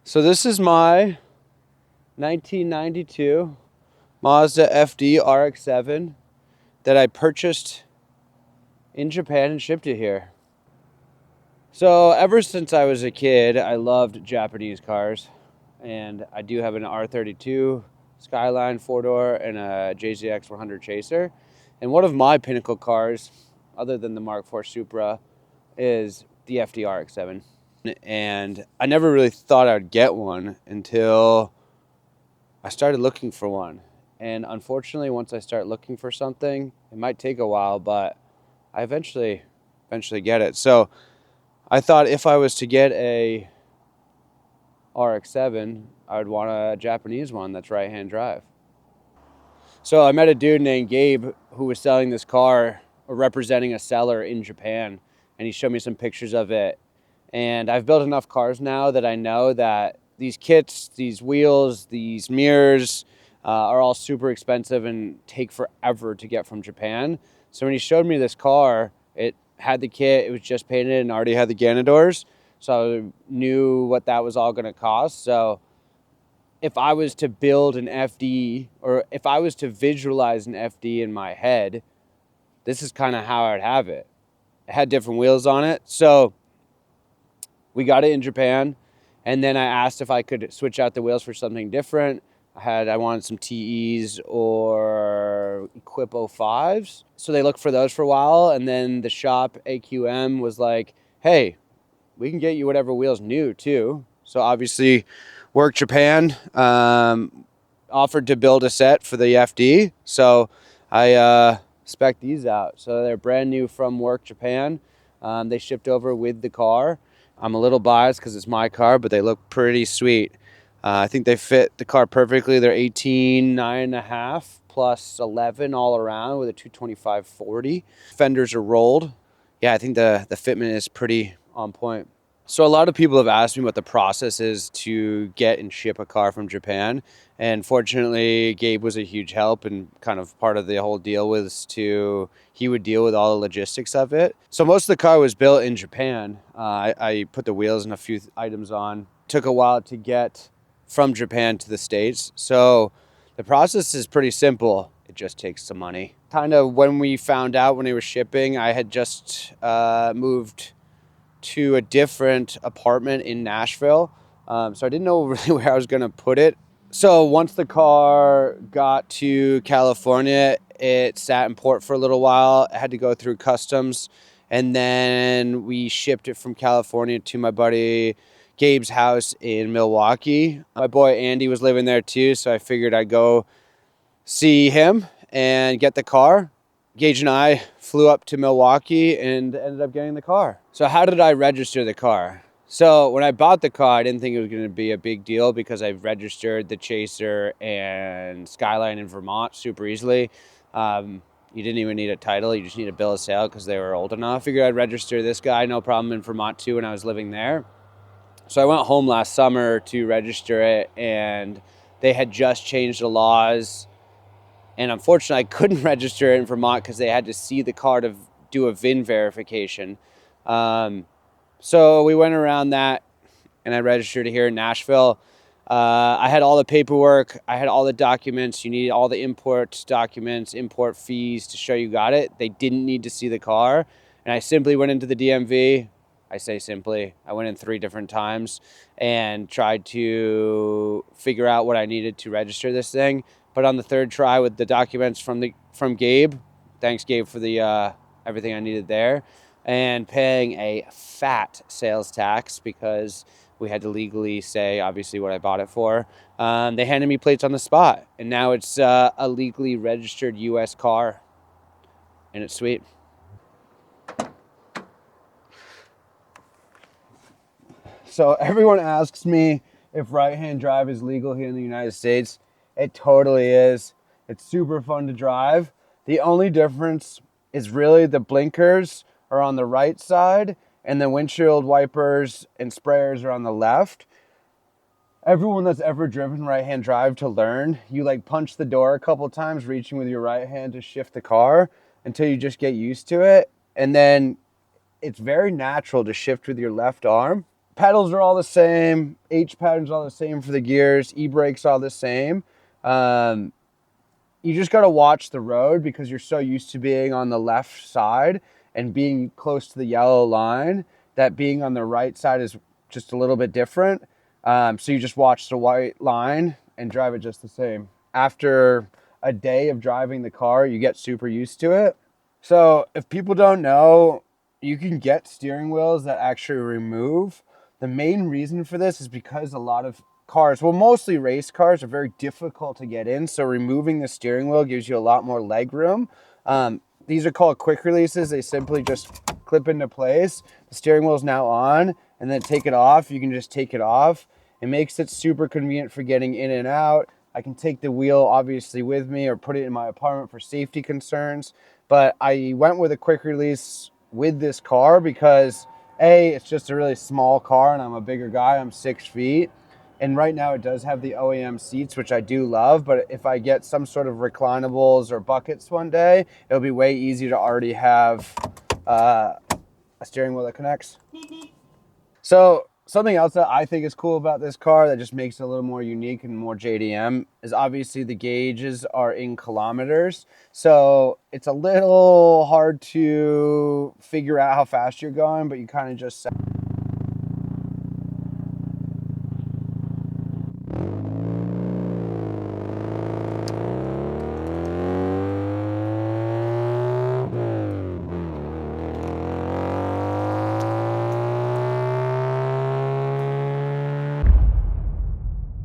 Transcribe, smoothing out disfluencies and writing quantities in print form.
So this is my 1992 Mazda FD RX7 that I purchased in Japan and shipped it here. So ever since I was a kid, I loved Japanese cars, and I do have an R32 Skyline 4-door and a JZX 100 Chaser. And one of my pinnacle cars, other than the Mark IV Supra, is the FD RX7. And I never really thought I'd get one until I started looking for one. And unfortunately, once I start looking for something, it might take a while, but I eventually get it. So I thought if I was to get a RX-7, I would want a Japanese one that's right-hand drive. So I met a dude named Gabe who was selling this car or representing a seller in Japan, and he showed me some pictures of it. And I've built enough cars now that I know that these kits, these wheels, these mirrors are all super expensive and take forever to get from Japan. So when he showed me this car, it had the kit, it was just painted and already had the Ganadors. So I knew what that was all going to cost. So if I was to build an FD, or if I was to visualize an FD in my head, this is kind of how I'd have it. It had different wheels on it. So we got it in Japan, and then I asked if I could switch out the wheels for something different. I wanted some TEs or Equip 05s. So they looked for those for a while, and then the shop, AQM, was like, hey, we can get you whatever wheels new too. So obviously Work Japan offered to build a set for the FD. So I spec'd these out. So they're brand new from Work Japan. They shipped over with the car. I'm a little biased because it's my car, but they look pretty sweet. I think they fit the car perfectly. They're 18, 9.5 plus 11 all around with a 225/40. Fenders are rolled. Yeah, I think the fitment is pretty on point. So a lot of people have asked me what the process is to get and ship a car from Japan. And fortunately, Gabe was a huge help, and kind of part of the whole deal was he would deal with all the logistics of it. So most of the car was built in Japan. I put the wheels and a few items on. Took a while to get from Japan to the States. So the process is pretty simple. It just takes some money. Kind of when we found out when they were shipping, I had just moved to a different apartment in Nashville. So I didn't know really where I was going to put it. So once the car got to California, it sat in port for a little while. It had to go through customs. And then we shipped it from California to my buddy Gabe's house in Milwaukee. My boy Andy was living there too, so I figured I'd go see him and get the car. Gage and I flew up to Milwaukee and ended up getting the car. So how did I register the car? So when I bought the car, I didn't think it was going to be a big deal because I've registered the Chaser and Skyline in Vermont super easily. You didn't even need a title. You just need a bill of sale because they were old enough. I figured I'd register this guy, no problem, in Vermont too when I was living there. So I went home last summer to register it, and they had just changed the laws. And unfortunately, I couldn't register it in Vermont because they had to see the car to do a VIN verification. So we went around that, and I registered it here in Nashville. I had all the paperwork. I had all the documents. You need all the import documents, import fees to show you got it. They didn't need to see the car. And I simply went into the DMV. I say simply. I went in 3 different times and tried to figure out what I needed to register this thing. But on the 3rd try with the documents from Gabe, thanks Gabe for the everything I needed there, and paying a fat sales tax because we had to legally say obviously what I bought it for. They handed me plates on the spot, and now it's a legally registered U.S. car, and it's sweet. So everyone asks me if right-hand drive is legal here in the United States. It totally is. It's super fun to drive. The only difference is really the blinkers are on the right side and the windshield wipers and sprayers are on the left. Everyone that's ever driven right-hand drive to learn, you like punch the door a couple times, reaching with your right hand to shift the car until you just get used to it. And then it's very natural to shift with your left arm. pedals are all the same. H patterns all the same for the gears. E-brakes all the same. You just got to watch the road because you're so used to being on the left side and being close to the yellow line that being on the right side is just a little bit different. So you just watch the white line and drive it just the same. After a day of driving the car, you get super used to it. So if people don't know, you can get steering wheels that actually remove. The main reason for this is because a lot of cars, well, mostly race cars, are very difficult to get in. So removing the steering wheel gives you a lot more leg room. These are called quick releases. They simply just clip into place. The steering wheel is now on, and then take it off. You can just take it off. It makes it super convenient for getting in and out. I can take the wheel obviously with me or put it in my apartment for safety concerns. But I went with a quick release with this car because A, it's just a really small car and I'm a bigger guy. I'm 6 feet. And right now it does have the OEM seats, which I do love. But if I get some sort of reclinables or buckets one day, it'll be way easier to already have a steering wheel that connects. So something else that I think is cool about this car that just makes it a little more unique and more JDM is obviously the gauges are in kilometers. So it's a little hard to figure out how fast you're going, but you kind of just set